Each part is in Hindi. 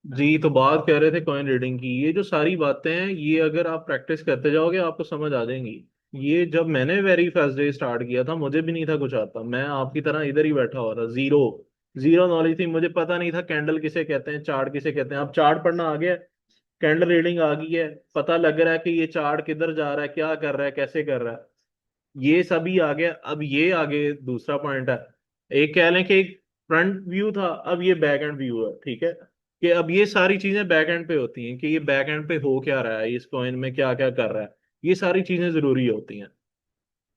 जी, तो बात कर रहे थे कॉइन रीडिंग की। ये जो सारी बातें हैं, ये अगर आप प्रैक्टिस करते जाओगे आपको समझ आ जाएंगी। ये जब मैंने वेरी फर्स्ट डे स्टार्ट किया था, मुझे भी नहीं था कुछ आता। मैं आपकी तरह इधर ही बैठा हुआ था, जीरो जीरो नॉलेज थी। मुझे पता नहीं था कैंडल किसे कहते हैं, चार्ट किसे कहते हैं। अब चार्ट पढ़ना आ गया, कैंडल रीडिंग आ गई है, पता लग रहा है कि ये चार्ट किधर जा रहा है, क्या कर रहा है, कैसे कर रहा है। ये सभी आ गया। अब ये आगे दूसरा पॉइंट है। एक कह लें कि एक फ्रंट व्यू था, अब ये बैक एंड व्यू है। ठीक है, कि अब ये सारी चीजें बैक एंड पे होती हैं कि ये बैक एंड पे हो क्या रहा है, इस कॉइन में क्या क्या कर रहा है। ये सारी चीजें जरूरी होती हैं।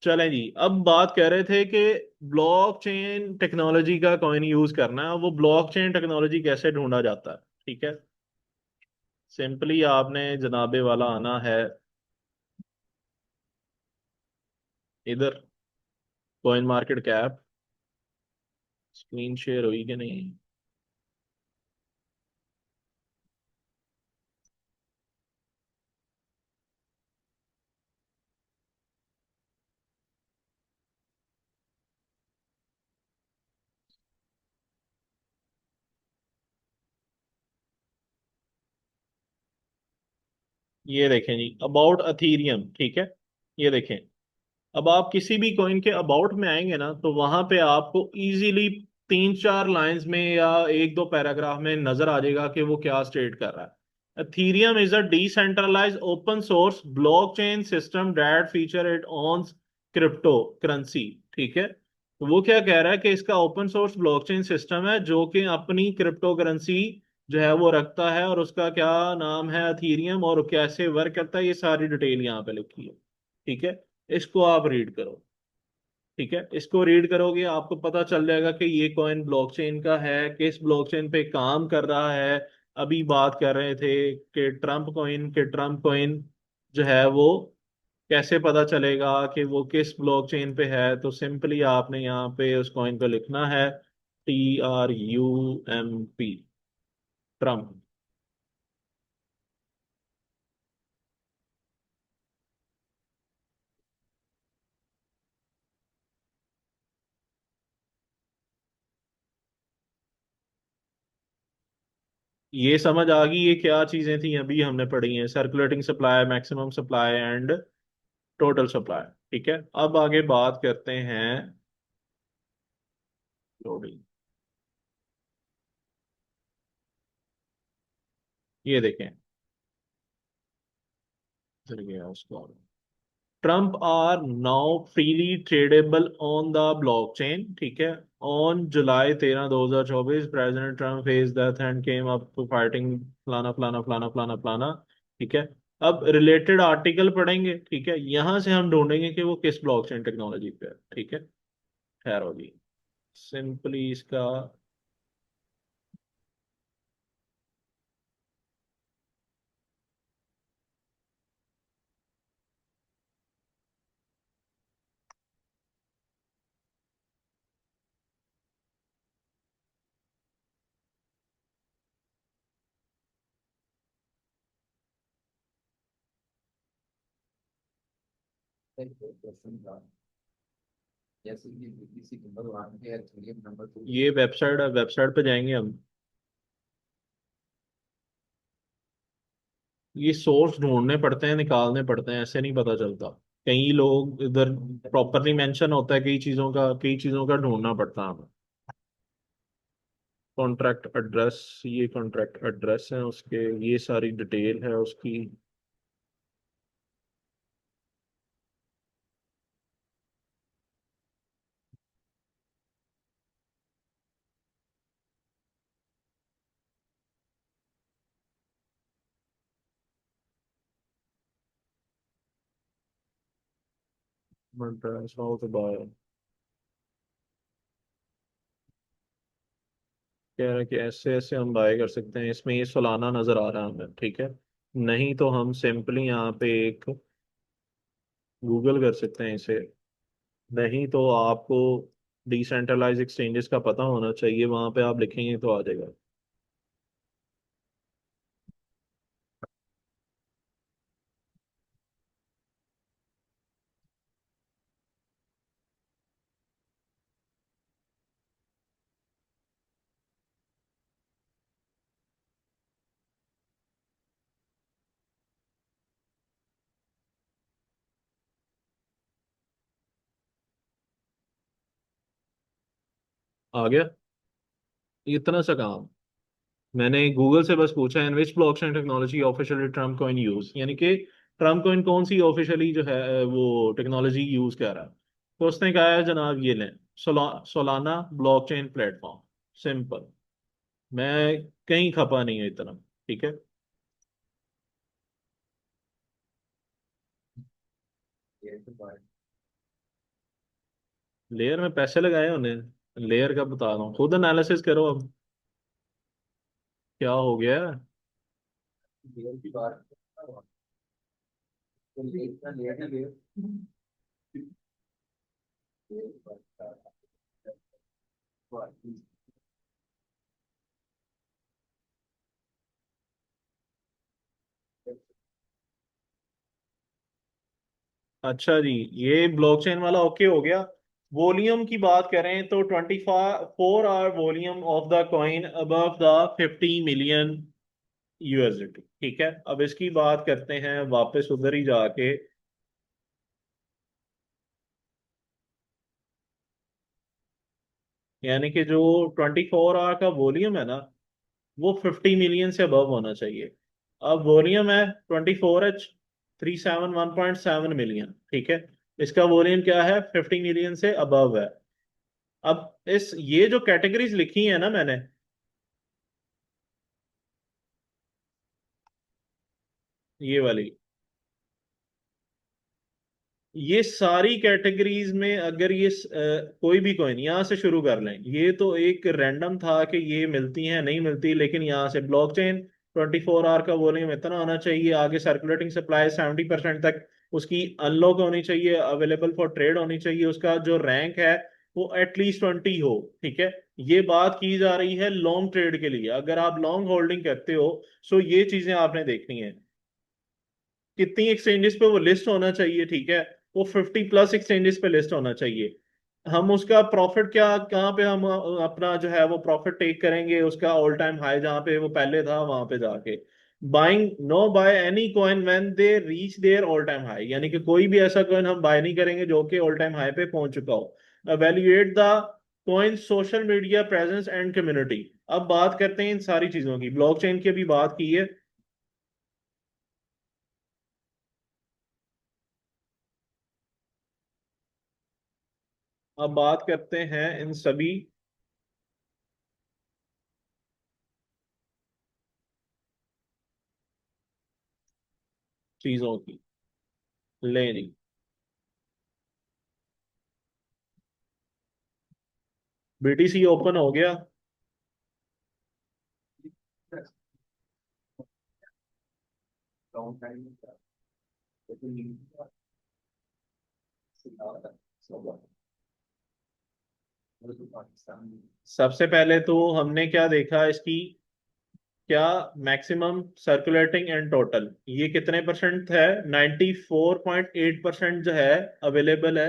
चलें जी, अब बात कर रहे थे कि ब्लॉकचेन टेक्नोलॉजी का कॉइन यूज करना है। वो ब्लॉकचेन टेक्नोलॉजी कैसे ढूंढा जाता है? ठीक है, सिंपली आपने जनाबे वाला आना है इधर, coin market cap. Screen share हुई कि नहीं? ये देखें जी, अबाउट अथीरियम। ठीक है, ये देखें। अब आप किसी भी कॉइन के अबाउट में आएंगे ना, तो वहां पे आपको इजीली तीन चार लाइंस में या एक दो पैराग्राफ में नजर आ जाएगा कि वो क्या स्टेट कर रहा है। Ethereum is a decentralised open source blockchain system that feature it on crypto currency. ठीक है, तो वो क्या कह रहा है कि इसका ओपन सोर्स ब्लॉकचेन सिस्टम है जो कि अपनी क्रिप्टो करेंसी जो है वो रखता है, और उसका क्या नाम है, अथीरियम, और कैसे वर्क करता है, ये सारी डिटेल यहाँ पे लिखी है। ठीक है, इसको आप रीड करो। ठीक है, इसको रीड करोगे आपको पता चल जाएगा कि ये कॉइन ब्लॉकचेन का है, किस ब्लॉकचेन पे काम कर रहा है। अभी बात कर रहे थे कि ट्रम्प कॉइन जो है वो कैसे पता चलेगा कि वो किस ब्लॉकचेन पे है। तो सिंपली आपने यहाँ पे उस कॉइन को लिखना है, TRUMP, ट्रम्प। ये समझ आ गई ये क्या चीजें थी अभी हमने पढ़ी हैं? Circulating supply, maximum supply and total supply. ठीक है, अब आगे बात करते हैं लोडिंग। ये देखें, चल गया उसको। Trump are now freely tradable on the blockchain. ठीक है, on July 13 2024 President Trump face death and came up to fighting फलाना फलाना फलाना फलाना फलाना। ठीक है, अब रिलेटेड आर्टिकल पढ़ेंगे। ठीक है, यहां से हम ढूंढेंगे कि वो किस ब्लॉकचेन टेक्नोलॉजी पे है। ठीक है, ठहरो जी, सिंपली इसका ये वेबसाइट है, वेबसाइट पे जाएंगे हम। ये सोर्स ढूंढने पड़ते हैं, निकालने पड़ते हैं, ऐसे नहीं पता चलता। कई लोग इधर प्रॉपरली मेंशन होता है, कई चीजों का ढूंढना पड़ता है हमें। कॉन्ट्रैक्ट एड्रेस, ये कॉन्ट्रैक्ट एड्रेस है उसके, ये सारी डिटेल है उसकी। Address how to buy. कह रहे हैं कि ऐसे ऐसे हम बाय कर सकते हैं, इसमें ये सालाना नजर आ रहा है हमें। ठीक है, नहीं तो हम सिंपली यहाँ पे एक गूगल कर सकते हैं इसे। नहीं तो आपको डिसेंट्रलाइज एक्सचेंजेस का पता होना चाहिए, वहां पे आप लिखेंगे तो आ जाएगा। आ गया इतना सा काम। मैंने गूगल से बस पूछा in which blockchain technology officially Trump coin use, यानी कि ट्रम्प कॉइन कौन सी ऑफिशियली जो है वो टेक्नोलॉजी यूज कर रहा है। तो उसने कहा है जनाब ये लें, सोलाना ब्लॉकचेन प्लेटफॉर्म। सिंपल। मैं कहीं खपा नहीं है इतना। ठीक है। लेयर में पैसे लगाए उन्हें, लेयर का बता रहा हूँ, खुद एनालिसिस करो अब। क्या हो गया। अच्छा जी, ये ब्लॉकचेन वाला ओके हो गया। वॉल्यूम की बात करें तो 24 hour volume of the coin above the 50 million USD. ठीक है, अब इसकी बात करते हैं वापस उधर ही जाके। यानी कि जो 24 आवर का वॉल्यूम है ना, वो 50 मिलियन से अबव होना चाहिए। अब वॉल्यूम है 24H 371.7 मिलियन। ठीक है, इसका वॉल्यूम क्या है, 50 मिलियन से अबव है। अब इस ये जो कैटेगरीज लिखी है ना मैंने, ये वाली, ये सारी कैटेगरीज में अगर ये कोई भी कॉइन यहाँ से शुरू कर लें, ये तो एक रैंडम था कि ये मिलती हैं नहीं मिलती, लेकिन यहाँ से ब्लॉकचेन 24 आवर का वॉल्यूम इतना होना चाहिए, आगे सर्कुलेटिंग सप्लाई 70% तक उसकी अनलॉक होनी चाहिए, अवेलेबल फॉर ट्रेड होनी चाहिए, उसका जो रैंक है वो एटलीस्ट 20 हो। ठीक है, ये बात की जा रही है लॉन्ग ट्रेड के लिए। अगर आप लॉन्ग होल्डिंग करते हो, सो ये चीजें आपने देखनी है। कितनी एक्सचेंजेस पे वो लिस्ट होना चाहिए। ठीक है, वो 50+ एक्सचेंजेस पे लिस्ट होना चाहिए। हम उसका प्रॉफिट क्या, कहाँ पे हम अपना जो है वो प्रॉफिट टेक करेंगे, उसका ऑल टाइम हाई जहाँ पे वो पहले था वहां पे जाके। Buying no buy any coin when they reach their all time high, यानी कि कोई भी ऐसा कॉइन हम बाय नहीं करेंगे जो कि ऑल टाइम हाई पे पहुंच चुका हो। Evaluate the coin social media presence and community. अब बात करते हैं इन सारी चीजों की, ब्लॉकचेन की भी बात की है। अब बात करते हैं इन सभी चीजों की। ले जी। बीटीसी ओपन हो गया। सबसे पहले तो हमने क्या देखा इसकी, क्या मैक्सिमम सर्कुलेटिंग एंड टोटल ये कितने परसेंट है, 94.8% जो है अवेलेबल है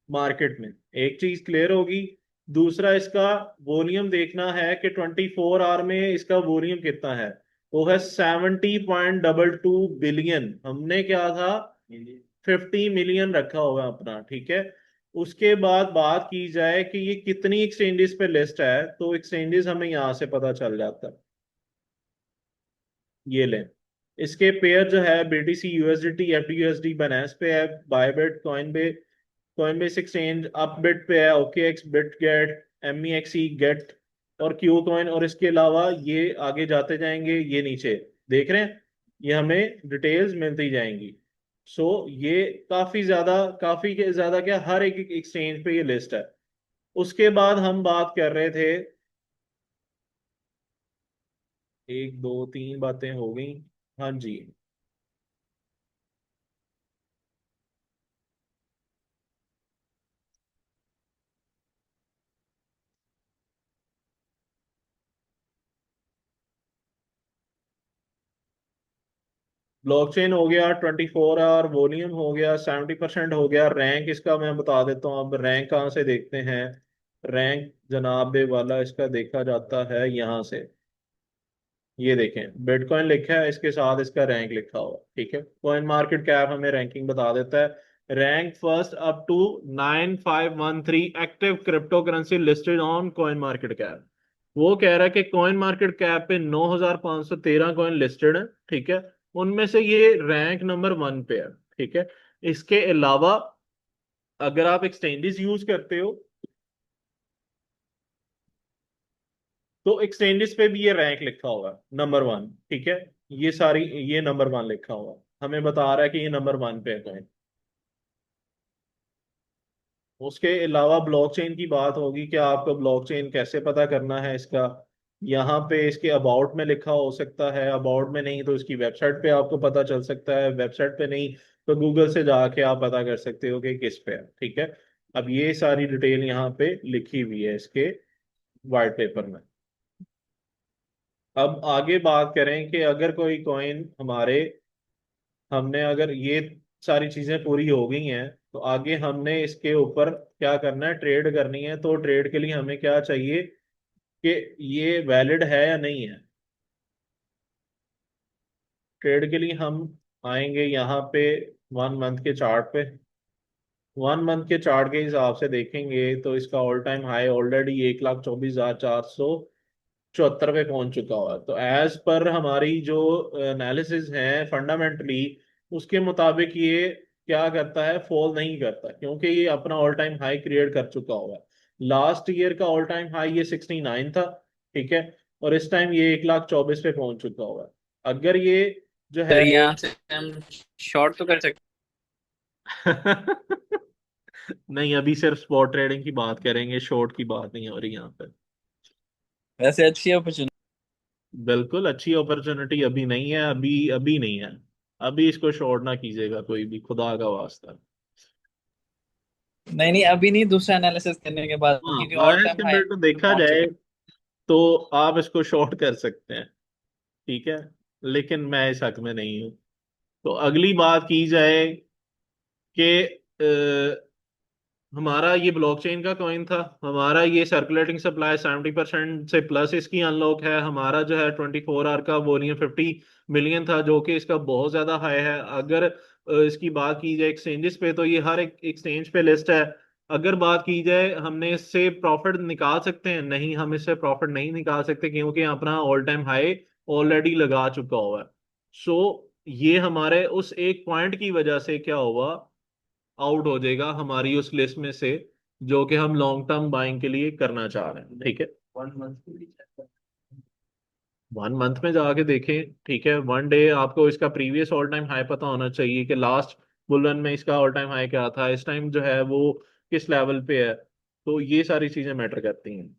मार्केट में। एक चीज क्लियर होगी। दूसरा, इसका वॉल्यूम देखना है कि 24 आवर में इसका वॉल्यूम कितना है। वो है 70.22 बिलियन। हमने क्या था, 50 मिलियन रखा हुआ है अपना। ठीक है, उसके बाद बात की जाए कि ये कितनी एक्सचेंजेस पे लिस्ट है, तो एक्सचेंजेस हमें यहाँ से पता चल जाता है। ये लें, इसके पेयर जो है बीटीसी यूएसडीटी एफडीयूएसडी बनास पे है, बायबिट कॉइन पे, कॉइनबेस एक्सचेंज अपबिट पे है, ओकेएक्स बिटगेट एमईएक्सी गेट और क्यू कॉइन। और इसके अलावा ये आगे जाते जाएंगे, ये नीचे देख रहे हैं, ये हमें डिटेल्स मिलती जाएंगी। सो ये काफी ज्यादा क्या, हर एक एक्सचेंज पे ये लिस्ट है। उसके बाद हम बात कर रहे थे, एक दो तीन बातें हो गई। हाँ जी। ब्लॉकचेन हो गया, 24 आवर वॉल्यूम हो गया, 70% हो गया। रैंक इसका मैं बता देता हूँ। अब रैंक कहाँ से देखते हैं, रैंक जनाबे वाला इसका देखा जाता है यहाँ से। ये देखें, बिटकॉइन लिखा है, इसके साथ इसका रैंक लिखा हुआ। ठीक है, कॉइन मार्केट कैप हमें रैंकिंग बता देता है। Rank first up to 9513 active crypto currency listed on CoinMarketCap. वो कह रहा है कि कॉइन मार्केट कैप पे 9513 कॉइन लिस्टेड है, ठीक है। उनमें से ये रैंक नंबर 1 पे है, ठीक है। इसके अलावा अगर आप एक्सचेंजेस यूज करते हो तो एक्सचेंजेस पे भी ये रैंक लिखा होगा नंबर 1, ठीक है। ये सारी, ये नंबर 1 लिखा हुआ हमें बता रहा है कि ये नंबर 1 पे है कॉइन। उसके अलावा ब्लॉकचेन की बात होगी कि आपको ब्लॉकचेन कैसे पता करना है इसका। यहाँ पे इसके अबाउट में लिखा हो सकता है, अबाउट में नहीं तो इसकी वेबसाइट पे आपको पता चल सकता है, वेबसाइट पे नहीं तो गूगल से जाके आप पता कर सकते हो कि किस पे है, ठीक है। अब ये सारी डिटेल यहाँ पे लिखी हुई है इसके वाइट पेपर में। अब आगे बात करें कि अगर कोई कॉइन हमारे, हमने अगर ये सारी चीजें पूरी हो गई हैं तो आगे हमने इसके ऊपर क्या करना है, ट्रेड करनी है। तो ट्रेड के लिए हमें क्या चाहिए कि ये वैलिड है या नहीं है। ट्रेड के लिए हम आएंगे यहाँ पे 1 मंथ के चार्ट पे। 1 मंथ के चार्ट के हिसाब से देखेंगे तो इसका ऑल टाइम हाई ऑलरेडी 1,24,474 पे पहुंच चुका हुआ है। तो एज पर हमारी जो एनालिसिस है फंडामेंटली, उसके मुताबिक ये क्या करता है, फॉल नहीं करता, क्योंकि ये अपना ऑल टाइम हाई क्रिएट कर चुका हुआ है। लास्ट ईयर का ऑल टाइम हाई ये 69 था, ठीक है। और इस टाइम ये 1,24,000 पे पहुंच चुका हुआ है। अगर ये जो सर है यहाँ से हम शॉर्ट तो कर सकते नहीं, अभी सिर्फ स्पॉट ट्रेडिंग की बात करेंगे, शॉर्ट की बात नहीं हो रही यहाँ पे। हैं। वैसे अच्छी अपॉर्चुनिटी। बिल्कुल अच्छी अपॉर्चुनिटी अभी नहीं है, अभी अभी नहीं है। अभी इसको शॉर्ट ना कीजिएगा कोई भी, खुदा का वास्ता। नहीं नहीं, अभी नहीं, दूसरा एनालिसिस करने के बाद, क्योंकि हाँ, all as time high compare to देखा पहुंच चुके जाए तो आप इसको शॉर्ट कर सकते हैं, ठीक है। लेकिन मैं इस हक में नहीं हूं। तो अगली बात की जाए कि हमारा ये ब्लॉकचेन का कॉइन था, हमारा ये सर्कुलेटिंग सप्लाई 70% से प्लस इसकी अनलॉक है। हमारा जो है 24 आवर का वॉल्यूम 50 मिलियन था, जो कि इसका बहुत ज्यादा हाई है। अगर इसकी बात की जाए एक्सचेंजेस पे तो ये हर एक एक्सचेंज पे लिस्ट है। अगर बात की जाए हमने इससे प्रॉफिट निकाल सकते हैं, नहीं हम इससे प्रॉफिट नहीं निकाल सकते, क्योंकि अपना ऑल टाइम हाई ऑलरेडी लगा चुका हुआ है। सो ये हमारे उस एक पॉइंट की वजह से क्या हुआ, आउट हो जाएगा हमारी उस लिस्ट में से, जो कि हम लॉन्ग टर्म बाइंग के लिए करना चाह रहे हैं, ठीक है। 1 मंथ के लिए, 1 मंथ में जाके देखें, ठीक है। 1 डे आपको इसका प्रीवियस ऑल टाइम हाई पता होना चाहिए कि लास्ट बुलन में इसका ऑल टाइम हाई क्या था, इस टाइम जो है वो किस लेवल पे है। तो ये सारी चीजें मैटर करती हैं।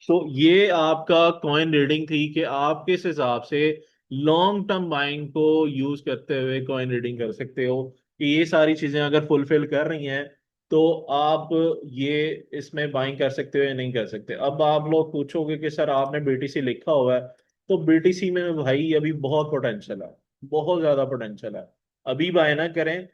तो ये आपका कॉइन रीडिंग थी कि आप किस हिसाब से लॉन्ग टर्म बाइंग को यूज करते हुए कॉइन रीडिंग कर सकते हो, कि ये सारी चीजें अगर फुलफिल कर रही हैं तो आप ये इसमें बाइंग कर सकते हो या नहीं कर सकते। अब आप लोग पूछोगे कि सर आपने बीटीसी लिखा हुआ है, तो बीटीसी में भाई अभी बहुत पोटेंशियल है, बहुत ज्यादा पोटेंशियल है। अभी बाय ना करें,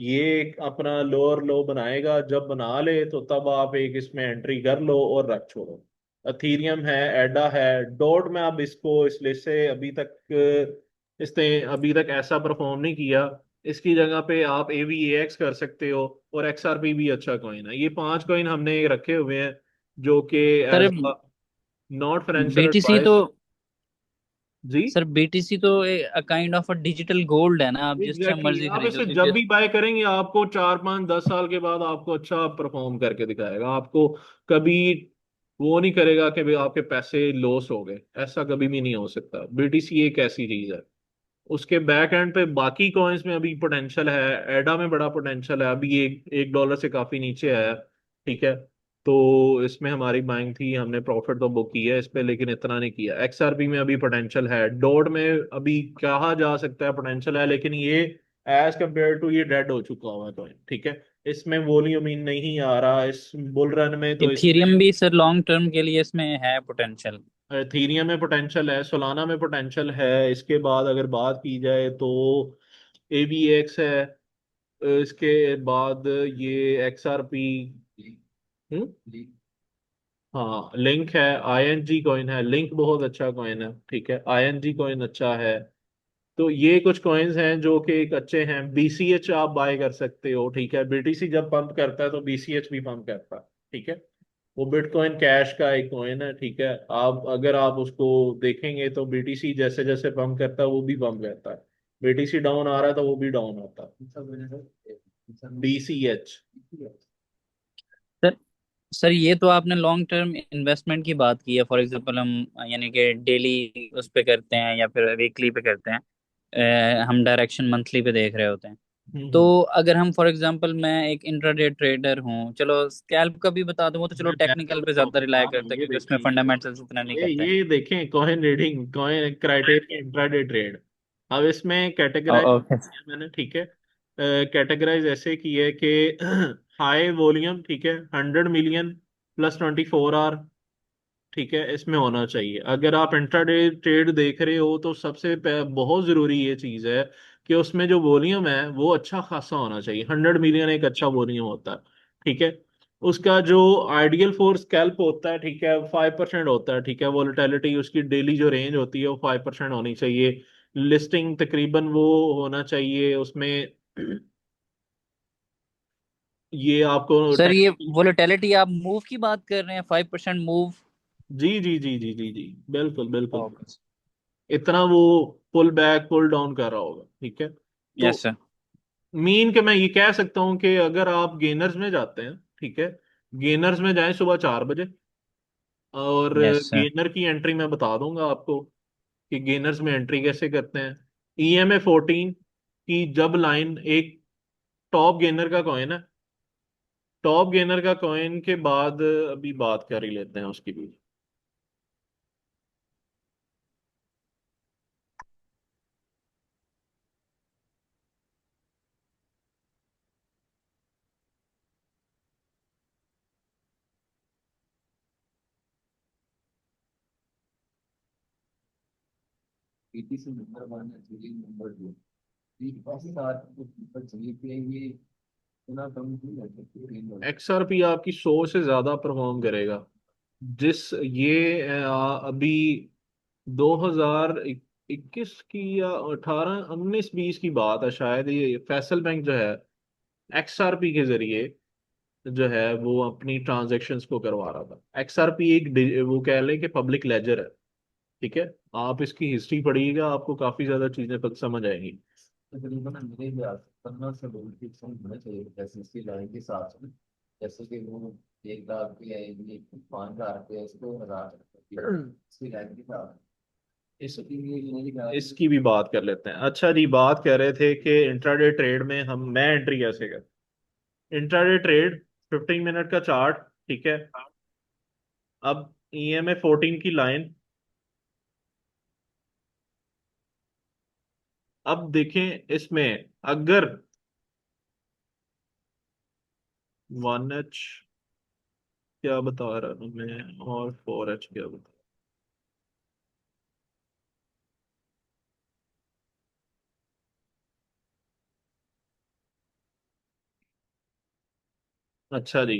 ये एक अपना लोअर लो बनाएगा, जब बना ले तो तब आप एक इसमें एंट्री कर लो और रख छोड़ो। अथीरियम है, एडा है, डॉट में आप इसको इस लिस्ट से अभी तक इसने अभी तक ऐसा परफॉर्म नहीं किया। इसकी जगह पे आप AVAX कर सकते हो, और XRP भी अच्छा कॉइन है। ये 5 कॉइन हमने रखे हुए हैं जो कि sir. As not financial BTC तो एडवाइस। जी, सर बीटीसी तो kind of a digital gold है ना, आप जिस टाइम एग्जैक्टली मर्जी आप खरीदो, इसे जब क्योंकि भी बाय करेंगे आपको 4 5 10 साल के बाद आपको अच्छा परफॉर्म करके दिखाएगा। आपको कभी वो नहीं करेगा कि भाई आपके पैसे लॉस हो गए, ऐसा कभी भी नहीं हो सकता। बीटीसी एक ऐसी चीज है। उसके बैक एंड पे बाकी कॉइन्स में अभी पोटेंशियल है, एडा में बड़ा पोटेंशियल है, अभी एक डॉलर से काफी नीचे आया, ठीक है। तो इसमें हमारी बाइंग थी, हमने प्रॉफिट तो बुक किया है इस पे, लेकिन इतना नहीं किया। XRP में अभी पोटेंशियल है, डॉट में अभी कहा जा सकता है पोटेंशियल है, लेकिन ये एज कम्पेयर टू ये डेड हो चुका हुआ है कॉइन, ठीक है। इसमें वॉल्यूम इन नहीं आ रहा इस बुल रन में, तो इसमें इथीरियम भी सर लॉन्ग टर्म के लिए इसमें है पोटेंशियल। एथीरियम में पोटेंशियल है, सोलाना में पोटेंशियल है। इसके बाद अगर बात की जाए तो AVX है। इसके बाद ये XRP, हम्म, हाँ लिंक है, ING कॉइन है, लिंक बहुत अच्छा कॉइन है, ठीक है। ING कॉइन अच्छा है। तो ये कुछ कॉइन्स हैं जो कि एक अच्छे हैं। बीसीएच आप बाय कर सकते हो, ठीक है। बीटीसी जब पंप करता है तो बीसीएच भी पंप करता है, ठीक है। वो बिटकॉइन कैश का एक कॉइन है, ठीक है। आप अगर आप उसको देखेंगे तो बीटीसी जैसे जैसे पंप करता है वो भी पंप करता है। बीटीसी डाउन आ रहा है तो वो भी डाउन होता है। बीसीएच। सर सर ये तो आपने लॉन्ग टर्म इन्वेस्टमेंट की बात की है। फॉर एग्जांपल हम यानी कि डेली उस पे करते हैं या फिर वीकली पे करते हैं। हम डायरेक्शन मंथली पे देख रहे होते हैं। तो हम्म। अगर हम फॉर एग्जांपल मैं एक इंट्राडे ट्रेडर हूँ, चलो स्कैल्प का भी बता दूं, वो तो चलो मैं टेक्निकल पे बताता ज्यादा हूँ, रिलाय हाँ करता है ये क्योंकि उसमें देखिए, फंडामेंटल्स इतना नहीं करते हैं। ये देखें coin reading, coin criteria intraday trade. अब इसमें कैटेगराइज ओके। मैंने, ठीक है। कैटेगराइज ऐसे की है कि हाई वॉल्यूम, ठीक है, 100 मिलियन प्लस 24 आवर, ठीक है, इसमें होना चाहिए। अगर आप इंट्राडे ट्रेड देख रहे हो तो बहुत जरूरी ये चीज है कि उसमें जो वॉल्यूम है वो अच्छा खासा होना चाहिए। 100 मिलियन एक अच्छा वॉल्यूम होता है, ठीक है। उसका जो आइडियल फॉर स्कैल्प होता है, ठीक है, 5% होता है, ठीक है। वॉलेटिलिटी उसकी डेली जो रेंज होती है वो 5% होनी चाहिए। लिस्टिंग तकरीबन वो होना चाहिए उसमें। ये आपको सर ये वोलेटिलिटी आप मूव की बात कर रहे हैं, 5% मूव? जी जी जी जी जी जी, बिल्कुल बिल्कुल। ओके। इतना वो पुल बैक पुल डाउन कर रहा होगा, ठीक है। तो यस सर। मीन के मैं ये कह सकता हूँ कि अगर आप गेनर्स में जाते हैं, ठीक है, गेनर्स में जाएं सुबह 4 बजे। और यस सर। गेनर की एंट्री मैं बता दूंगा आपको कि गेनर्स में एंट्री कैसे करते हैं। EMA 14 की जब लाइन, एक टॉप गेनर का कॉइन है, टॉप गेनर का कॉइन के बाद अभी बात कर ही लेते हैं उसकी भी। पीटीसी नंबर 1 है, जीडी नंबर 2। ये बस साथ ऊपर चली पे ये इतना कम नहीं है कि XRP आपकी 100 से ज्यादा परफॉर्म करेगा। जिस ये अभी 2021 की या 18 19 20 की बात है शायद, ये फैसल बैंक जो है XRP के जरिए जो है वो अपनी ट्रांजैक्शंस को करवा रहा था। XRP वो कह लें कि पब्लिक लेजर है, ठीक है। आप इसकी हिस्ट्री पढ़िएगा, आपको काफी ज्यादा चीजें समझ आएंगी। तकरीबन मेरे हिसाब से 15 से 20% होना चाहिए जैसे इसकी लाइन के हिसाब से। जैसे कि वो 1 लाख पे है, ये 5 हजार पे है, इसको 1000 की इसकी लाइन के हिसाब से। इस इसलिए ये नहीं कहा कि इसकी भी बात कर लेते हैं। अच्छा जी, बात कर रहे थे कि इंट्राडे ट्रेड में मैं एंट्री कैसे कर। इंट्राडे ट्रेड, 15 मिनट का चार्ट, ठीक है। अब EMA 14 की लाइन, अब देखें इसमें अगर 1H क्या बता रहा हूँ मैं और 4H क्या बता। अच्छा जी,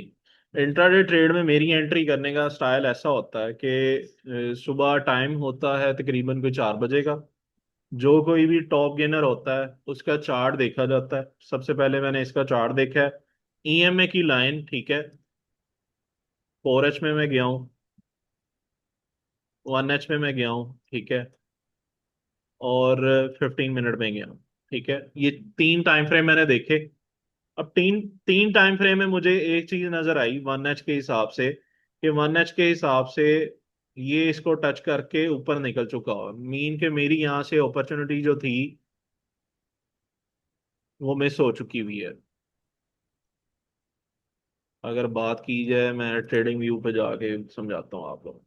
इंट्राडे ट्रेड में मेरी एंट्री करने का स्टाइल ऐसा होता है कि सुबह टाइम होता है तकरीबन कोई 4 बजे का। जो कोई भी टॉप गेनर होता है उसका चार्ट देखा जाता है। सबसे पहले मैंने इसका चार्ट देखा है। EMA की लाइन, ठीक है, 4H में मैं गया हूँ, 1H में मैं गया हूँ, ठीक है, और 15 मिनट में गया हूँ, ठीक है। ये 3 टाइम फ्रेम मैंने देखे। अब तीन तीन टाइम फ्रेम में मुझे एक चीज नजर आई 1H के हिसाब से, कि 1H के हिसाब से ये इसको टच करके ऊपर निकल चुका हो। मीन के मेरी यहाँ से अपॉर्चुनिटी जो थी वो मिस हो चुकी हुई है। अगर बात की जाए, मैं ट्रेडिंग व्यू पे जाके समझाता हूँ आप लोग।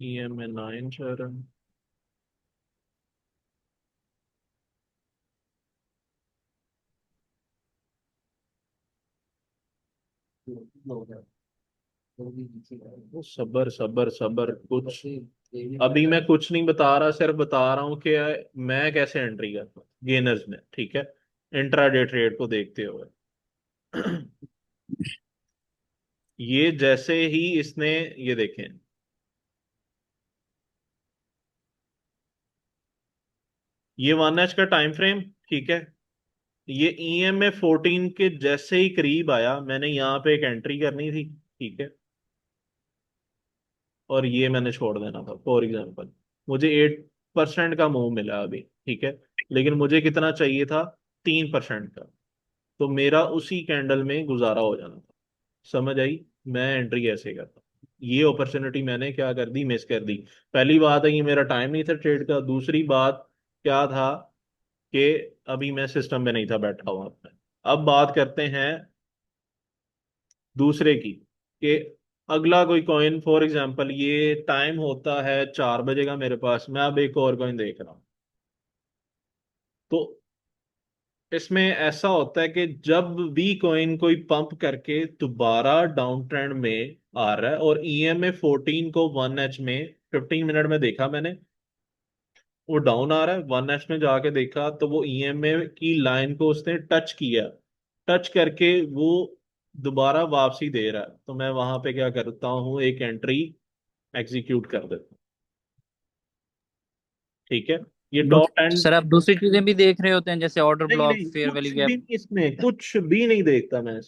EMA 9 sir. लोग हैं, वो भी नीचे गए। वो सबर सबर सबर कुछ। वैसे ये भी अभी कहता मैं कुछ नहीं बता रहा, सिर्फ बता रहा हूँ कि मैं कैसे एंट्री करता हूँ गेनर्स में, ठीक है, इंट्राडे ट्रेड को देखते हुए। ये जैसे ही इसने, ये देखें, ये 1H का टाइम फ्रेम, ठीक है। ये EMA 14 के जैसे ही करीब आया, मैंने यहाँ पे एक एंट्री करनी थी, ठीक है, और ये मैंने छोड़ देना था फॉर एग्जांपल। मुझे 8% का मूव मिला अभी, ठीक है, लेकिन मुझे कितना चाहिए था? 3% का। तो मेरा उसी कैंडल में गुजारा हो जाना था। समझ आई? मैं एंट्री ऐसे करता। ये अपॉर्चुनिटी मैंने क्या कर दी, मिस कर दी। पहली बात है, ये मेरा टाइम नहीं था ट्रेड का। दूसरी बात क्या था कि अभी मैं सिस्टम में नहीं था बैठा हुआ अपने। अब बात करते हैं दूसरे की, कि अगला कोई कॉइन, फॉर एग्जांपल ये टाइम होता है 4 बजे का मेरे पास, मैं अब एक और कॉइन देख रहा हूँ। तो इसमें ऐसा होता है कि जब भी कॉइन कोई पंप करके दोबारा डाउन ट्रेंड में आ रहा है, और EMA 14 को 1H में 15 मिनट में देखा मैंने, वो डाउन आ रहा है, 1H में जाके देखा तो वो EMA की लाइन को उसने टच किया, टच करके वो दोबारा वापसी दे रहा है, तो मैं वहां पे क्या करता हूँ, एक एंट्री एग्जीक्यूट कर देता हूँ। ठीक है, ये टॉप एंड। सर आप दूसरी चीजें भी देख रहे होते हैं जैसे ऑर्डर नहीं ब्लॉक, नहीं, फेयर कुछ वैल्यू भी गैप? नहीं, इसमें कुछ भी नहीं देखता मैं।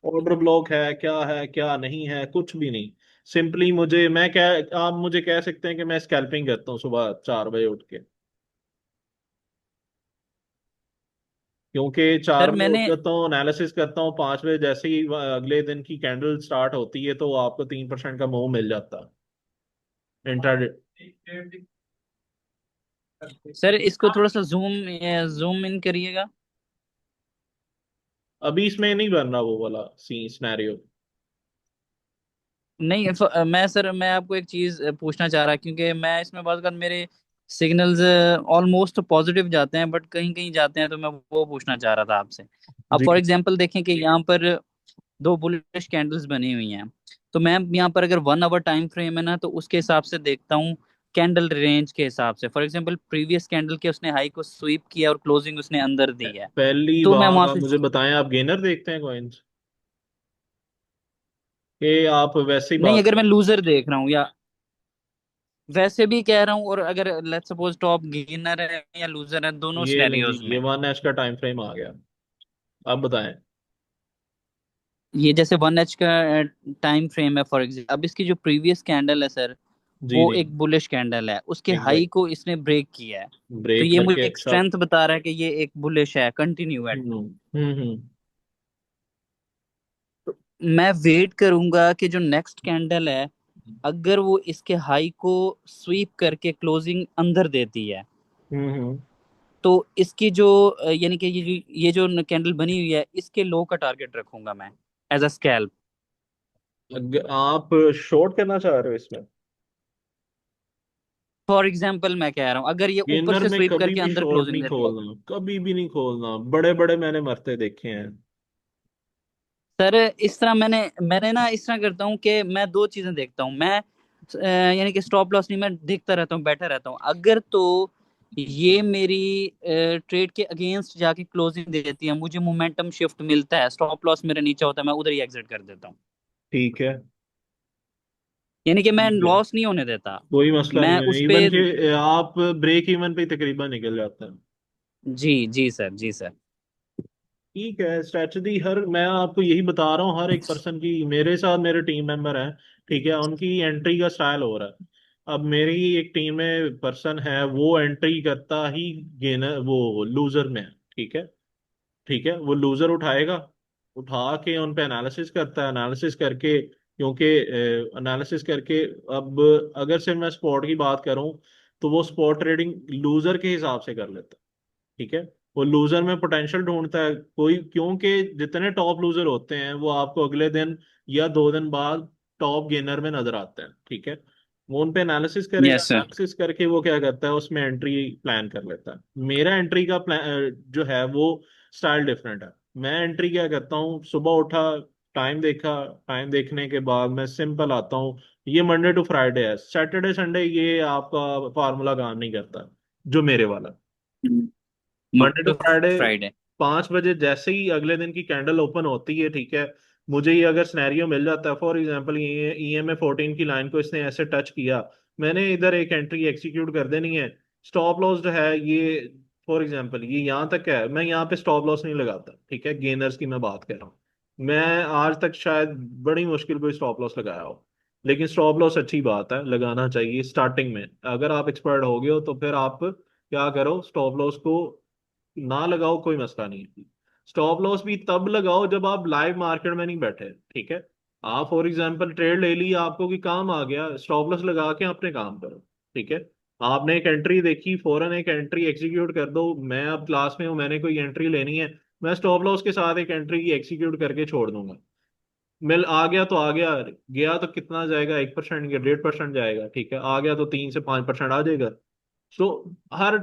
ऑर्डर ब्लॉक है क्या नहीं है, कुछ भी नहीं। सिंपली मुझे, मैं क्या, आप मुझे कह सकते हैं कि मैं स्कैल्पिंग करता हूँ सुबह 4 बजे उठ के, क्योंकि चार सर बजे उठ मैंने जाता हूँ, एनालिसिस करता हूँ 5 बजे, जैसे ही अगले दिन की कैंडल स्टार्ट होती है तो आपको 3% का मूव मिल जाता है इंट्राडे। सर इसको थोड़ा सा जूम जूम इन करिएगा। अभी इसमें नहीं बन रहा वो वाला सी सिनेरियो। नहीं मैं सर मैं आपको एक चीज पूछना चाह रहा, क्योंकि मैं इसमें बहुत बार मेरे सिग्नल्स ऑलमोस्ट पॉजिटिव जाते हैं बट कहीं कहीं जाते हैं, तो मैं वो पूछना चाह रहा था आपसे। अब जी। फॉर एग्जांपल देखें कि यहाँ पर दो बुलिश कैंडल्स बनी हुई हैं, तो मैं यहाँ पर अगर 1 आवर टाइम फ्रेम है ना, तो उसके हिसाब से देखता हूँ कैंडल रेंज के हिसाब से। फॉर एग्जांपल प्रीवियस कैंडल के उसने हाई को स्वीप किया और क्लोजिंग उसने अंदर दी है, पहली तो मैं बात वहां आप से। मुझे बताएं, आप गेनर देखते हैं कॉइन्स के? आप वैसे ही नहीं, बात अगर कर। मैं लूजर देख रहा हूँ या वैसे भी कह रहा हूँ, और अगर लेट्स सपोज टॉप गेनर है या लूजर है, दोनों ये नहीं जी, सिनेरियोज ये में। 1H का टाइम फ्रेम आ गया। आप बताएं। ये जैसे 1H का टाइम फ्रेम है फॉर एग्जाम्पल, अब इसकी जो प्रीवियस कैंडल है सर, जी वो जी। एक बुलिश कैंडल है, उसके हाई एग्जैक्ट। को इसने ब्रेक किया है। तो ब्रेक ये मुझे करके एक अच्छा। स्ट्रेंथ बता रहा है कि ये एक बुलिश है, कंटिन्यू है। हम्म। मैं वेट करूंगा कि जो नेक्स्ट कैंडल है, अगर वो इसके हाई को स्वीप करके क्लोजिंग अंदर देती है, हम्म। तो इसकी जो यानी कि ये जो कैंडल बनी हुई है, इसके लो का टारगेट रखूंगा मैं एज अ स्कैल्प। आप शॉर्ट करना चाह रहे हो इसमें? फॉर एग्जाम्पल मैं कह रहा हूँ, अगर ये ऊपर गेनर से में स्वीप कभी करके भी अंदर शॉर्ट क्लोजिंग नहीं देती है। खोलना, कभी भी नहीं खोलना। बड़े बड़े मैंने मरते देखे हैं। सर इस तरह मैंने मैंने ना इस तरह करता हूँ कि मैं दो चीजें देखता हूँ। मैं यानी कि स्टॉप लॉस नहीं, मैं देखता रहता हूँ, बैठा रहता हूँ। अगर तो ये मेरी ट्रेड के अगेंस्ट जाके क्लोजिंग देती है, मुझे मोमेंटम शिफ्ट मिलता है, स्टॉप लॉस मेरा नीचे होता है, मैं उधर ही एग्जिट कर देता हूँ। ठीक है। यानी कि मैं ठीक है, लॉस नहीं होने देता। कोई मसला मैं नहीं है, उस पे। इवन के आप ब्रेक इवन पे तकरीबन निकल जाते हैं। जी जी सर, जी सर। ठीक है, स्ट्रेटजी हर, मैं आपको यही बता रहा हूँ, हर एक पर्सन की। मेरे साथ मेरे टीम मेंबर हैं, ठीक है, उनकी एंट्री का स्टाइल हो रहा है। अब मेरी एक टीम में पर्सन है, वो एंट्री करता ही गेनर, वो लूजर में है, ठीक है। ठीक है, वो लूजर उठाएगा, उठा के उन पे एनालिसिस करता है, एनालिसिस करके, क्योंकि एनालिसिस करके, अब अगर सिर्फ मैं स्पॉट की बात करूं, तो वो स्पॉट ट्रेडिंग लूजर के हिसाब से कर लेता है। ठीक है, वो लूजर में पोटेंशियल ढूंढता है कोई, क्योंकि जितने टॉप लूजर होते हैं वो आपको अगले दिन या 2 दिन बाद टॉप गेनर में नजर आते हैं। ठीक है, वो उन पे एनालिसिस करेगा, यस सर। एनालिसिस करके वो क्या करता है, उसमें एंट्री प्लान कर लेता है। मेरा एंट्री का प्लान जो है वो स्टाइल डिफरेंट है। मैं एंट्री क्या करता हूँ, सुबह उठा, टाइम देखा, टाइम देखने के बाद मैं सिंपल आता हूँ। ये मंडे टू फ्राइडे है, सैटरडे संडे ये आपका फार्मूला काम नहीं करता जो मेरे वाला। Monday to Monday to Friday Friday. 5 बजे जैसे ही अगले दिन की कैंडल ओपन होती है, ठीक है, मुझे ये अगर सिनेरियो मिल जाता है, फॉर एग्जांपल ये EMA 14 की लाइन को इसने ऐसे टच किया, मैंने इधर एक एंट्री एग्जीक्यूट कर देनी है। स्टॉप लॉस जो है ये, फॉर एग्जांपल ये यहाँ तक है, मैं यहाँ पे स्टॉप लॉस नहीं लगाता, ठीक है, गेनर्स की मैं बात कर रहा हूँ। मैं आज तक शायद बड़ी मुश्किल कोई स्टॉप लॉस लगाया हो, लेकिन स्टॉप लॉस अच्छी बात है, लगाना चाहिए स्टार्टिंग में। अगर आप एक्सपर्ट हो गए हो तो फिर आप क्या करो, स्टॉप लॉस को ना लगाओ, कोई मसला नहीं है। स्टॉप लॉस भी तब लगाओ जब आप लाइव मार्केट में नहीं बैठे, ठीक है। आप फॉर एग्जांपल ट्रेड ले ली, आपको कि काम आ गया, स्टॉप लॉस लगा के अपने काम करो, ठीक है। आपने एक एंट्री देखी, फौरन एक एंट्री एग्जीक्यूट कर दो। मैं अब क्लास में हूँ, मैंने कोई एंट्री लेनी है, मैं स्टॉप लॉस के साथ एक एंट्री की एग्जीक्यूट करके छोड़ दूंगा। मिल आ गया तो आ गया, गया तो कितना जाएगा, 1% या 1.5% जाएगा, ठीक है, आ गया तो 3 से 5% आ जाएगा। सो हर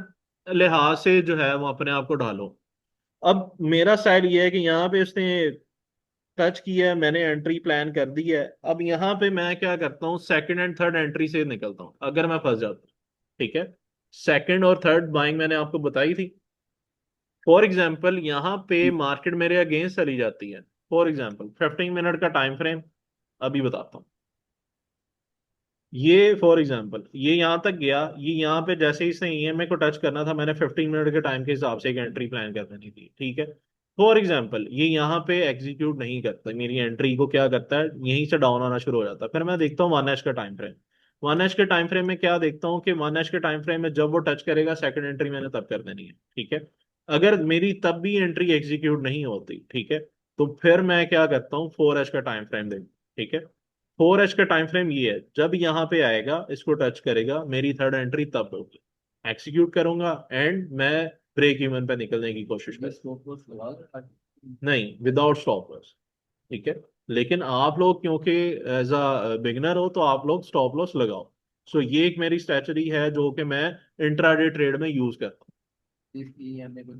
लिहाज से जो है वो अपने आप को ढालो। अब मेरा स्टाइल ये है कि यहाँ पे उसने टच किया है, मैंने एंट्री प्लान कर दी है। अब यहाँ पे मैं क्या करता हूँ, सेकंड एंड थर्ड एंट्री से निकलता हूँ अगर मैं फंस जाता हूँ, ठीक है। सेकंड और थर्ड बाइंग मैंने आपको बताई थी। फॉर एग्जाम्पल यहाँ पे मार्केट मेरे अगेंस्ट चली जाती है, फॉर एग्जाम्पल 15 मिनट का टाइम फ्रेम अभी बताता हूँ। ये फॉर एग्जांपल ये यहाँ तक गया, ये यहाँ पे जैसे ही इसने EMA को टच करना था, मैंने 15 मिनट के टाइम के हिसाब से एक एंट्री प्लान कर देनी थी, ठीक है। फॉर एग्जांपल ये यहाँ पे एग्जीक्यूट नहीं करता, मेरी एंट्री को क्या करता है, यहीं से डाउन आना शुरू हो जाता है। फिर मैं देखता हूँ 1H का टाइम फ्रेम। 1H के टाइम फ्रेम में क्या देखता हूँ कि 1H के टाइम फ्रेम में जब वो टच करेगा, सेकंड एंट्री मैंने तब कर देनी है, ठीक है। अगर मेरी तब भी एंट्री एग्जीक्यूट नहीं होती, ठीक है, तो फिर मैं क्या करता हूँ, 4H का टाइम फ्रेम देख, ठीक है। 4H का टाइम फ्रेम ये है, जब यहाँ पे आएगा इसको टच करेगा, मेरी थर्ड एंट्री तब होगी, एक्सिक्यूट करूंगा एंड मैं ब्रेक इवन पे निकलने की कोशिश ये करूँ। स्टॉप लॉस लगा कर नहीं, विदाउट स्टॉप लॉस, ठीक है। लेकिन आप लोग क्योंकि एज अ बिगनर हो तो आप लोग स्टॉप लॉस लगाओ। सो ये एक मेरी स्ट्रेटजी है जो कि मैं इंट्राडे ट्रेड में यूज करता इसकी हमें कुछ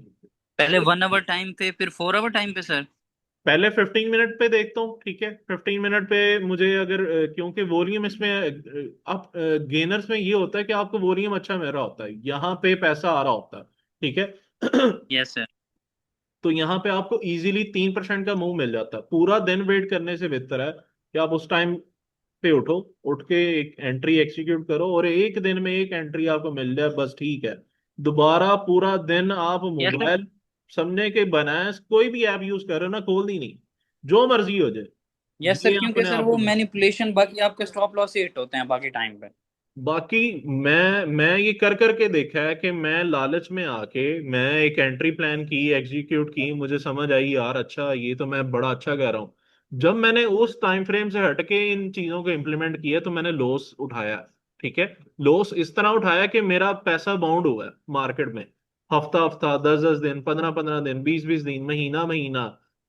पहले 1 आवर टाइम पे, फिर 4 आवर टाइम पे सर? हूँ। पहले 15 मिनट पे देखता हूँ, ठीक है। 15 मिनट पे मुझे अगर क्योंकि वॉल्यूम इसमें आप गेनर्स में ये होता है कि आपको वॉल्यूम अच्छा मिल रहा होता है, यहाँ पे पैसा आ रहा होता है, ठीक है। Yes sir. तो यहाँ पे आपको इजीली 3% का मूव मिल जाता है। पूरा दिन वेट करने से बेहतर है कि आप उस टाइम पे उठो, उठ के एक एंट्री एक्सिक्यूट करो, और एक दिन में एक एंट्री आपको मिल जाए, बस ठीक है। दोबारा पूरा दिन आप यस सर। मोबाइल समझने के बनाए कोई भी ऐप यूज कर रहे हो ना, खोल दी नहीं, जो मर्जी हो जाए, यस सर, ये क्योंकि अपने सर आप वो को। मैनिपुलेशन बाकी आपके स्टॉप लॉस से हिट होते हैं बाकी टाइम पे। बाकी मैं ये कर करके देखा है कि मैं लालच में आके मैं एक एंट्री प्लान की, एग्जीक्यूट की, मुझे समझ आई यार अच्छा ये तो मैं बड़ा अच्छा कह रहा हूँ। जब मैंने उस टाइम फ्रेम से हटके इन चीजों को इम्प्लीमेंट किया तो मैंने लॉस उठाया, ठीक है। लॉस इस तरह उठाया कि मेरा पैसा बाउंड हुआ है मार्केट में, हफ्ता हफ्ता, 10 10 दिन, 15 15 दिन, 20 20 दिन, महीना महीना,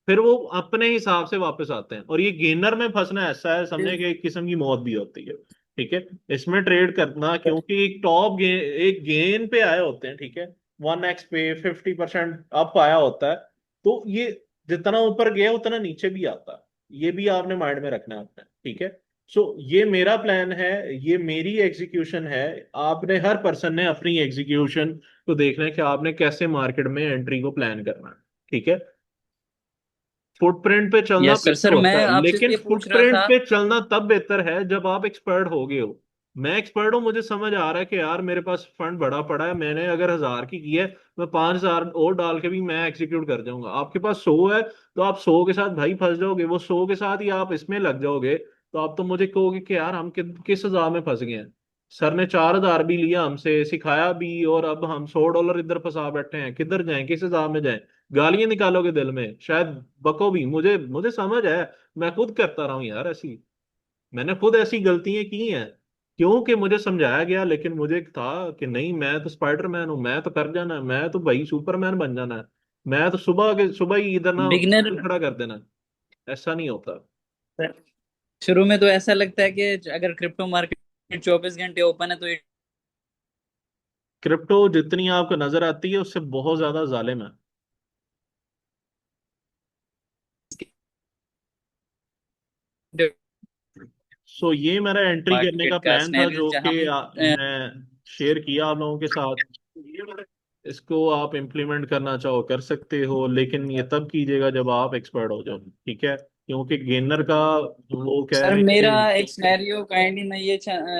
फिर वो अपने हिसाब से वापस आते हैं। और ये गेनर में फंसना ऐसा है, समझे कि एक किस्म की मौत भी होती है, ठीक है, इसमें ट्रेड करना। क्योंकि एक टॉप एक गेन पे आए होते हैं, ठीक है, 1X पे 50% अप आया होता है, तो ये जितना ऊपर गया उतना नीचे भी आता है, ये भी आपने माइंड में रखना है आपने, ठीक है। सो ये मेरा प्लान है, ये मेरी एग्जीक्यूशन है। आपने, हर पर्सन ने अपनी एग्जीक्यूशन को देखना है कि आपने कैसे मार्केट में एंट्री को प्लान करना है, ठीक है। फुटप्रिंट पे चलना यस सर। बेहतर सर होता मैं है, आपसे लेकिन ये पूछ रहा फुटप्रिंट था। पे चलना तब बेहतर है जब आप एक्सपर्ट हो गए हो। मैं एक्सपर्ट हूँ, मुझे समझ आ रहा है कि यार मेरे पास फंड बड़ा पड़ा है, मैंने अगर 1000 की है, मैं 5000 और डाल के भी मैं एक्सिक्यूट कर जाऊंगा। आपके पास 100 है तो आप 100 के साथ भाई फंस जाओगे, वो 100 के साथ ही आप इसमें लग जाओगे, तो आप तो मुझे कहोगे कि यार हम किस हजार में फंस गए हैं। सर ने 4000 भी लिया हमसे, सिखाया भी, और अब हम $100 इधर फंसा बैठे हैं, किधर जाएं, किस हजार में जाएं। गालियां निकालोगे दिल में, शायद बको भी, मुझे मुझे समझ है। मैं खुद करता रहा हूँ यार ऐसी, मैंने खुद ऐसी गलतियां की हैं, क्योंकि मुझे समझाया गया, लेकिन मुझे था कि नहीं, मैं तो स्पाइडरमैन हूँ, मैं तो कर जाना है, मैं तो भाई सुपरमैन बन जाना है, मैं तो सुबह के सुबह ही इधर ना बिगनर। खड़ा कर देना है। ऐसा नहीं होता। शुरू में तो ऐसा लगता है कि अगर क्रिप्टो मार्केट 24 घंटे ओपन है तो ये क्रिप्टो जितनी आपको नजर आती है उससे बहुत ज्यादा जालिम है। सो ये मेरा एंट्री करने का मार्केट का प्लान था सिनेरियो जो जहां कि हम मैं शेयर किया आप लोगों के साथ। इसको आप इम्प्लीमेंट करना चाहो कर सकते हो, लेकिन ये तब कीजिएगा जब आप एक्सपर्ट हो जाओ, ठीक है, क्योंकि गेनर का वो कह सर रहे हैं मेरा कि एक सिनेरियो काइंडली मैं ये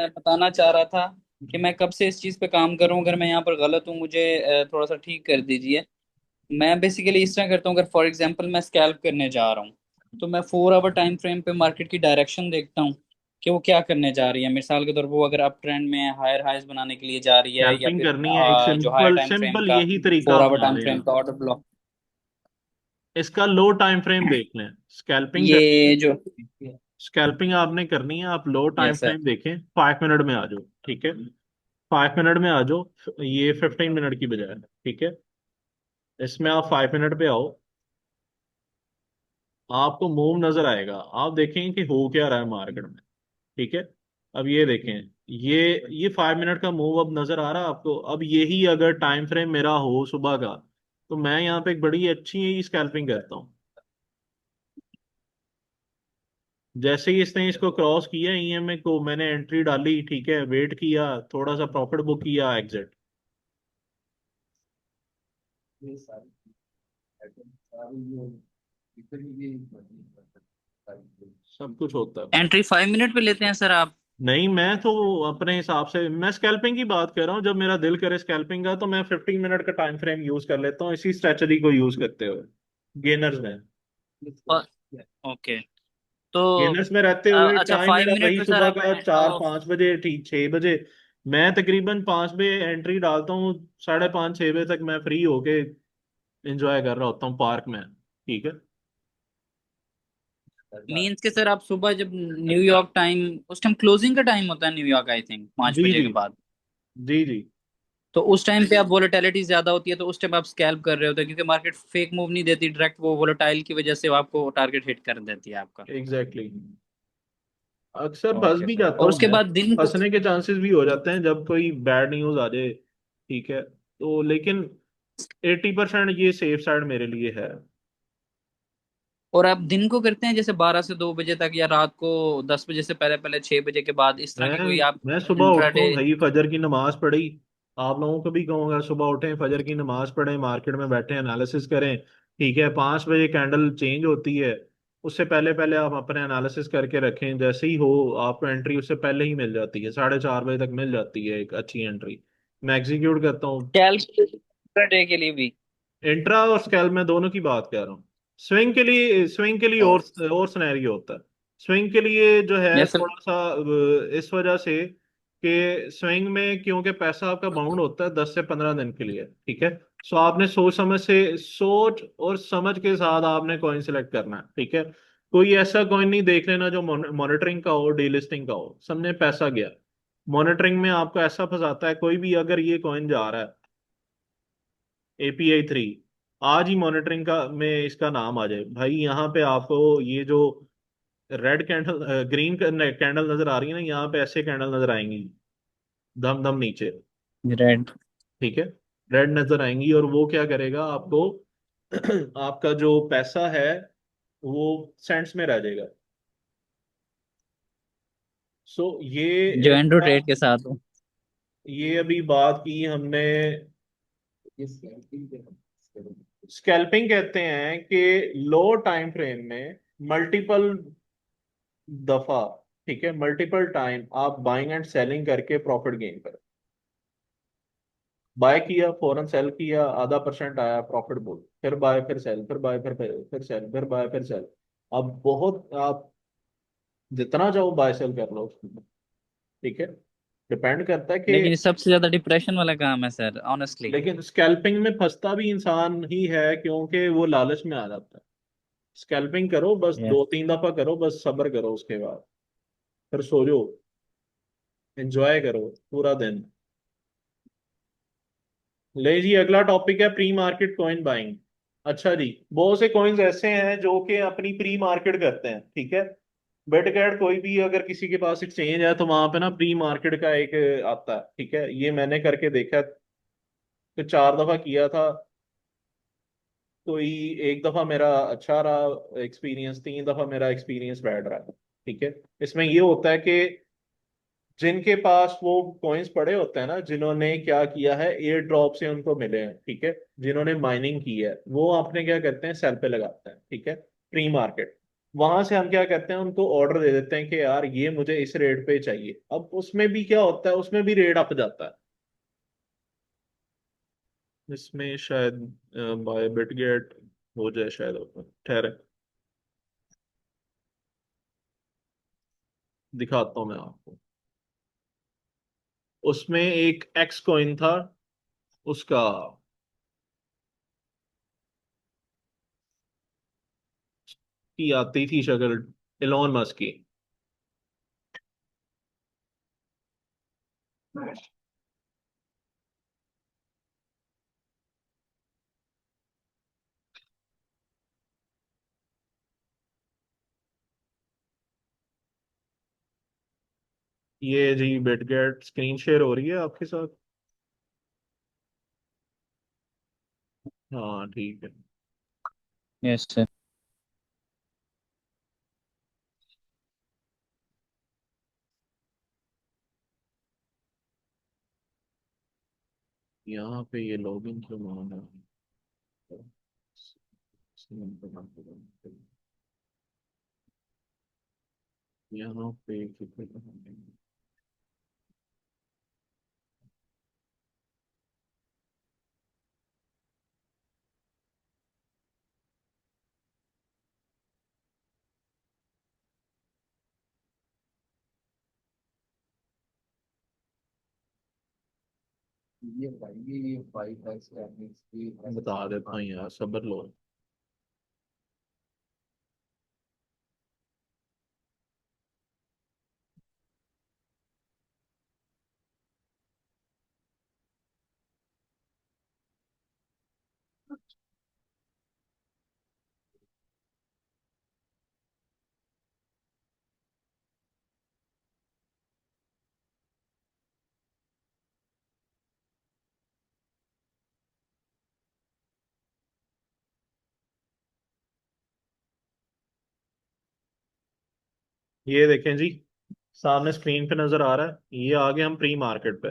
बताना चाह रहा था कि मैं कब से इस चीज़ पे काम कर रहा हूँ। अगर मैं यहाँ पर गलत हूँ मुझे थोड़ा सा ठीक कर दीजिए। मैं बेसिकली इस तरह करता हूँ, अगर फॉर एग्जांपल मैं स्कैल्प करने जा रहा हूँ तो मैं 4 आवर टाइम फ्रेम पे मार्केट की डायरेक्शन देखता हूँ कि वो क्या करने जा रही है। मिसाल के तौर पर वो अगर अप ट्रेंड में हायर हाइज बनाने के लिए जा रही है, या स्कैल्पिंग फिर करनी है, एक जो higher simple time frame simple का यही तरीका 4 आवर अपना टाइम लें फ्रेम आप। का ऑर्डर ब्लॉक। इसका लो टाइम फ्रेम देख लें, स्कैल्पिंग करनी है। ये जो स्कैल्पिंग आपने करनी है, आप लो टाइम यस सर। फ्रेम देखें, 5 मिनट में आ जाओ, ठीक है, 5 मिनट में आ जाओ, ये 15 मिनट की बजाय, ठीक है। इसमें आप 5 मिनट पे आओ, आपको मूव नजर आएगा, आप देखेंगे कि हो क्या रहा है मार्केट में, ठीक है। अब ये देखें, ये 5 मिनट का मूव अब नजर आ रहा है आपको। अब यही अगर टाइम फ्रेम मेरा हो सुबह का, तो मैं यहाँ पे एक बड़ी अच्छी स्कैल्पिंग करता हूँ। जैसे ही इसने इसको क्रॉस किया, ईएमए को मैंने एंट्री डाली, ठीक है, वेट किया, थोड़ा सा प्रॉफिट बुक किया, एग्जिट। ये सारी सारी ये जितनी भी सारी सब कुछ होता है। एंट्री 5 मिनट पे लेते हैं सर आप? नहीं, मैं तो अपने हिसाब से मैं स्कैल्पिंग की बात कर रहा हूँ। जब मेरा दिल करे स्कैल्पिंग का, तो मैं 15 मिनट का टाइम फ्रेम यूज कर लेता हूँ, इसी स्ट्रेटजी को यूज करते हुए गेनर्स में। ओके। तो गेनर्स में रहते हुए अच्छा, टाइम फाइव मेरा मिनट वही पे सर सुबह आप का 4-5 बजे, ठीक 6 बजे। मैं तकरीबन 5 बजे एंट्री डालता हूँ, 5:30-6 बजे तक मैं फ्री होके एंजॉय कर रहा होता हूँ पार्क में, ठीक है। मीन्स के सर आप सुबह जब न्यूयॉर्क टाइम, उस टाइम क्लोजिंग का टाइम होता है न्यूयॉर्क, आई थिंक 5 जी बजे जी, के बाद। जी जी, तो उस टाइम पे आप वोलेटिलिटी ज्यादा होती है तो उस टाइम आप स्कैल्प कर रहे होते हैं, क्योंकि मार्केट फेक मूव नहीं देती डायरेक्ट, वो वोलेटाइल की वजह से वो आपको टारगेट हिट कर देती है आपका। एग्जैक्टली। अक्सर फंस ओके भी सर, जाता और हूँ उसके मैं, बाद दिन को। फंसने के चांसेस भी हो जाते हैं जब कोई बैड न्यूज आ जाए, ठीक है, तो लेकिन 80% ये सेफ साइड मेरे लिए है। और आप दिन को करते हैं जैसे 12 से 2 बजे तक, या रात को 10 बजे से पहले पहले 6 बजे के बाद, इस तरह मैं की कोई आप मैं सुबह उठता इंट्राडे? हूँ भाई, फजर की नमाज पढ़ी, आप लोगों को भी कहूंगा सुबह उठें, फजर की नमाज पढ़ें, मार्केट में बैठे एनालिसिस करें, ठीक है। 5 बजे कैंडल चेंज होती है, उससे पहले पहले आप अपने एनालिसिस करके रखें, जैसे ही हो आपको एंट्री उससे पहले ही मिल जाती है, 4:30 बजे तक मिल जाती है एक अच्छी एंट्री। मैं एग्जीक्यूट करता हूँ। कैलकुलेट डे के लिए भी? इंट्रा और स्कैल में दोनों की बात कर रहा हूँ। स्विंग के लिए और सिनेरियो होता है। स्विंग के लिए जो है यस सर। थोड़ा सा इस वजह से कि स्विंग में क्योंकि पैसा आपका बाउंड होता है 10 से 15 दिन के लिए, ठीक है। सो आपने सोच और समझ के साथ आपने कॉइन सिलेक्ट करना है, ठीक है। कोई ऐसा कॉइन नहीं देख लेना जो मॉनिटरिंग का हो, डीलिस्टिंग का हो, सबने पैसा गया। मॉनिटरिंग में आपको ऐसा फंसाता है कोई भी, अगर ये कॉइन जा रहा है API 3, आज ही मॉनिटरिंग का में इसका नाम आ जाए भाई, यहाँ पे आपको ये जो रेड कैंडल ग्रीन कैंडल नजर आ रही है ना, यहाँ पे ऐसे कैंडल नजर आएंगी, दम दम नीचे, रेड। ठीक है, रेड नजर आएंगी, और वो क्या करेगा आपको आपका जो पैसा है वो सेंट्स में रह जाएगा। सो जो एंड्रू टेट के साथ हो। ये अभी बात की हमने। ये स्कैल्पिंग के हम स्कैल्पिंग कहते हैं कि लो टाइम फ्रेम में मल्टीपल दफा, ठीक है, मल्टीपल टाइम आप बाइंग एंड सेलिंग करके प्रॉफिट गेन करें। बाय किया, फौरन सेल किया, %0.5 आया प्रॉफिट बुक, फिर बाय फिर सेल, फिर बाय फिर सेल, फिर बाय फिर सेल। अब बहुत आप जितना चाहो बाय सेल कर लो उसमें, ठीक है, डिपेंड करता है कि। लेकिन ये सबसे ज्यादा डिप्रेशन वाला काम है सर, ऑनेस्टली। लेकिन स्कैल्पिंग में फंसता भी इंसान ही है, क्योंकि वो लालच में आ जाता है। स्कैल्पिंग करो बस, 2-3 दफा करो बस, सब्र करो, उसके बाद फिर सो जाओ, एंजॉय करो पूरा दिन। ले जी, अगला टॉपिक है प्री मार्केट कॉइन बाइंग। अच्छा जी, बहुत से कॉइन्स ऐसे हैं जो कि अपनी प्री मार्केट करते हैं, ठीक है। बेटकैट कोई भी अगर किसी के पास एक्सचेंज है तो वहां पे ना प्री मार्केट का एक आता है, ठीक है, ये मैंने करके देखा है, तो 4 दफा किया था। कोई एक दफा मेरा अच्छा रहा एक्सपीरियंस, 3 दफा मेरा एक्सपीरियंस बैड रहा, ठीक है। इसमें ये होता है कि जिनके पास वो कॉइन्स पड़े होते हैं ना, जिन्होंने क्या किया है, एयर ड्रॉप से उनको मिले हैं, ठीक है, जिन्होंने माइनिंग की है, वो आपने क्या करते हैं, सेल पे लगाते हैं, ठीक है, प्री मार्केट। वहां से हम क्या करते हैं, उनको ऑर्डर दे देते हैं कि यार ये मुझे इस रेट पे चाहिए। अब उसमें भी क्या होता है, उसमें भी रेट अप जाता है। इसमें शायद बाय बिटगेट हो जाए शायद, ओपन ठहरे, दिखाता हूँ मैं आपको। उसमें एक एक्स कॉइन था, उसका की आती थी शक्ल, एलोन मस्क की। ये जी बिटगेट स्क्रीन शेयर हो रही है आपके साथ? हाँ ठीक है। Yes sir. यहाँ पे ये लॉगिन क्यों मांग रहा है? यहाँ पे कितने, ये भाई ये 5x की बता देता हूँ यार, सब्र लो। ये देखें जी, सामने स्क्रीन पे नजर आ रहा है, ये आगे हम प्री मार्केट पे,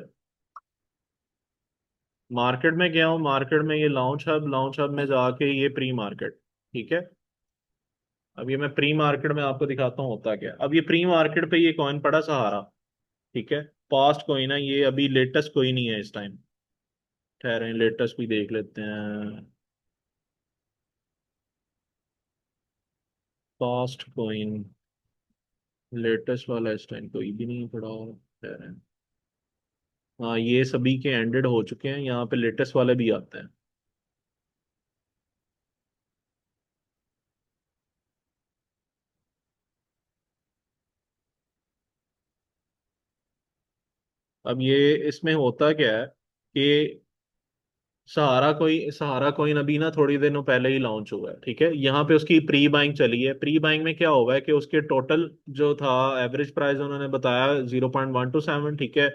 मार्केट में गया हूँ, मार्केट में ये लॉन्च हब में जाके ये प्री मार्केट, ठीक है। अब ये मैं प्री मार्केट में आपको दिखाता हूँ होता क्या। अब ये प्री मार्केट पे ये कॉइन पड़ा सहारा, ठीक है, पास्ट कॉइन है ये, अभी लेटेस्ट कोई नहीं है इस टाइम। ठहरे लेटेस्ट भी देख लेते हैं। पास्ट कॉइन, लेटेस्ट वाला इस टाइम कोई भी नहीं पड़ा। ठहरे, हाँ ये सभी के एंडेड हो चुके हैं, यहाँ पे लेटेस्ट वाले भी आते हैं। अब ये इसमें होता क्या है कि सहारा कोइन अभी ना थोड़ी दिनों पहले ही लॉन्च हुआ है, ठीक है। यहाँ पे उसकी प्री बाइंग चली है। प्री बाइंग में क्या हुआ है कि उसके टोटल जो था, एवरेज प्राइस उन्होंने बताया 0.127, ठीक है।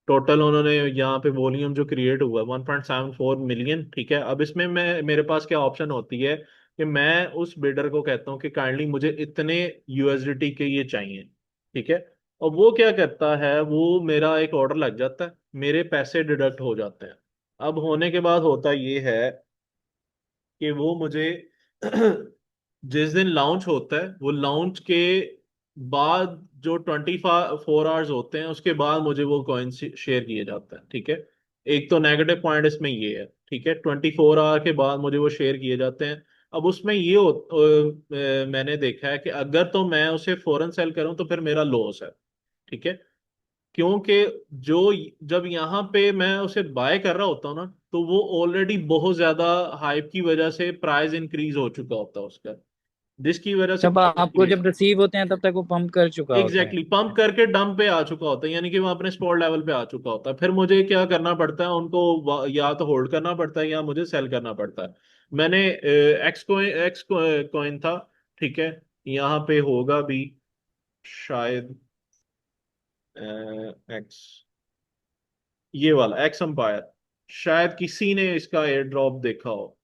टोटल उन्होंने यहाँ पे वॉल्यूम जो क्रिएट हुआ है 1.74 मिलियन, ठीक है। अब इसमें मैं, मेरे पास क्या ऑप्शन होती है कि मैं उस बिल्डर को कहता हूँ कि काइंडली मुझे इतने यूएसडीटी के ये चाहिए, ठीक है। और वो क्या करता है, वो मेरा एक ऑर्डर लग जाता है, मेरे पैसे डिडक्ट हो जाते हैं। अब होने के बाद होता ये है कि वो मुझे जिस दिन लॉन्च होता है, वो लॉन्च के बाद जो 24 आवर्स होते हैं, उसके बाद मुझे वो कॉइन शेयर किए जाता है, ठीक है। एक तो नेगेटिव पॉइंट इसमें ये है, ठीक है, 24 आवर के बाद मुझे वो शेयर किए जाते हैं। अब उसमें ये मैंने देखा है कि अगर तो मैं उसे फौरन सेल करूं तो फिर मेरा लॉस है, ठीक है। क्योंकि जो, जब यहाँ पे मैं उसे बाय कर रहा होता हूँ ना, तो वो ऑलरेडी बहुत ज्यादा हाइप की वजह से प्राइस इंक्रीज हो चुका होता है उसका, जिसकी वजह से जब प्राइस आपको इंक्रीज, जब रिसीव होते हैं तब तक वो पंप कर चुका होता है। एग्जैक्टली पंप करके डंप पे आ चुका होता है, यानी कि वो अपने स्पॉट लेवल पे आ चुका होता है। फिर मुझे क्या करना पड़ता है, उनको या तो होल्ड करना पड़ता है या मुझे सेल करना पड़ता है। मैंने एक्स कॉइन था, ठीक है, यहाँ पे होगा भी शायद एक्स, ये वाला एक्स एम्पायर, शायद किसी ने इसका एयर ड्रॉप देखा हो।